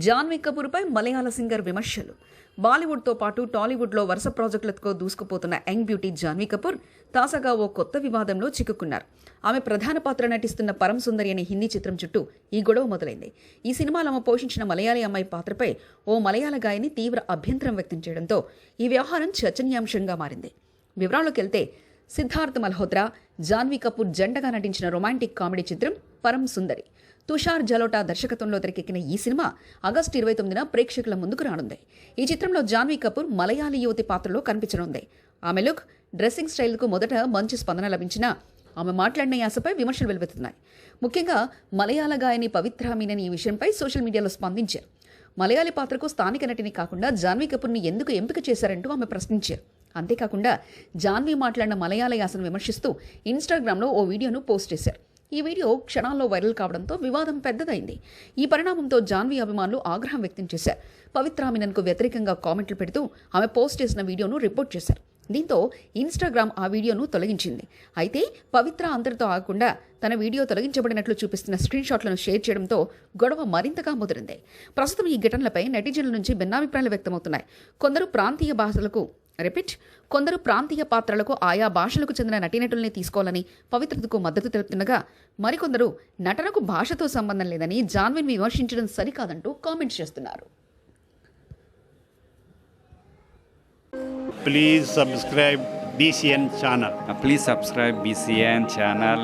జాన్వీ కపూర్పై మలయాళ singer విమర్శలు. బాలీవుడ్తో పాటు టాలీవుడ్లో వరుస ప్రాజెక్టులతో దూసుకుపోతున్న యంగ్ బ్యూటీ జాన్వీ కపూర్ తాజాగా ఓ కొత్త వివాదంలో చిక్కుకున్నారు. ఆమె ప్రధాన పాత్ర నటిస్తున్న పరం సుందరి అనే హిందీ చిత్రం చుట్టూ ఈ గొడవ మొదలైంది. ఈ సినిమాలో ఆమె పోషించిన మలయాళీ అమ్మాయి పాత్రపై ఓ మలయాళ గాయని తీవ్ర అభ్యంతరం వ్యక్తం చేయడంతో ఈ వ్యవహారం చర్చనీయాంశంగా మారింది. వివరాల్లోకి వెళ్తే సిద్ధార్థ్ మల్హోత్రా, జాన్వీ కపూర్ జంటగా నటించిన రొమాంటిక్ కామెడీ చిత్రం పరం సుందరి. తుషార్ జలోటా దర్శకత్వంలో తెరకెక్కిన ఈ సినిమా ఆగస్టు 29న ప్రేక్షకుల ముందుకు రానుంది. ఈ చిత్రంలో జాన్వీ కపూర్ మలయాళీ యువతి పాత్రలో కనిపించనుంది. ఆమె లుక్, డ్రెస్సింగ్ స్టైల్కు మొదట మంచి స్పందన లభించినా ఆమె మాట్లాడిన యాసపై విమర్శలు వెలువెత్తున్నాయి. ముఖ్యంగా మలయాళ గాయని పవిత్ర మీనన్ ఈ విషయంపై సోషల్ మీడియాలో స్పందించారు. మలయాళీ పాత్రకు స్థానిక నటిని కాకుండా జాన్వీ కపూర్ని ఎందుకు ఎంపిక చేశారంటూ ఆమె ప్రశ్నించారు. అంతేకాకుండా జాన్వీ మాట్లాడిన మలయాళ యాసను విమర్శిస్తూ ఇన్స్టాగ్రామ్లో ఓ వీడియోను పోస్ట్ చేశారు. ఈ వీడియో క్షణాల్లో వైరల్ కావడంతో వివాదం పెద్దదైంది. ఈ పరిణామంతో జాన్వీ అభిమానులు ఆగ్రహం వ్యక్తం చేశారు. పవిత్ర మీనన్కు వ్యతిరేకంగా కామెంట్లు పెడుతూ ఆమె పోస్ట్ చేసిన వీడియోను రిపోర్ట్ చేశారు. దీంతో ఇన్స్టాగ్రామ్ ఆ వీడియోను తొలగించింది. అయితే పవిత్ర అంతటితో ఆగకుండా తన వీడియో తొలగించబడినట్లు చూపిస్తున్న స్క్రీన్ షాట్లను షేర్ చేయడంతో గొడవ మరింతగా ముదిరింది. ప్రస్తుతం ఈ ఘటనలపై నెటిజన్ల నుంచి భిన్నాభిప్రాయాలు వ్యక్తమవుతున్నాయి. కొందరు ప్రాంతీయ పాత్రలకు ఆయా భాషలకు చెందిన నటీనటుల్ని తీసుకోవాలని పవిత్రతకు మద్దతు తెలుపుతుండగా, మరికొందరు నటనకు భాషతో సంబంధం లేదని జాన్వీని విమర్శించడం సరికాదంటూ కామెంట్స్ చేస్తున్నారు. Please subscribe BCN channel. Please subscribe BCN channel.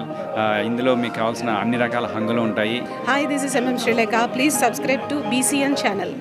ఇందులో మీకు కావాల్సిన అన్ని రకాల హంగులు ఉంటాయి. Hi, this is MM Sri Lanka. Please subscribe to BCN channel.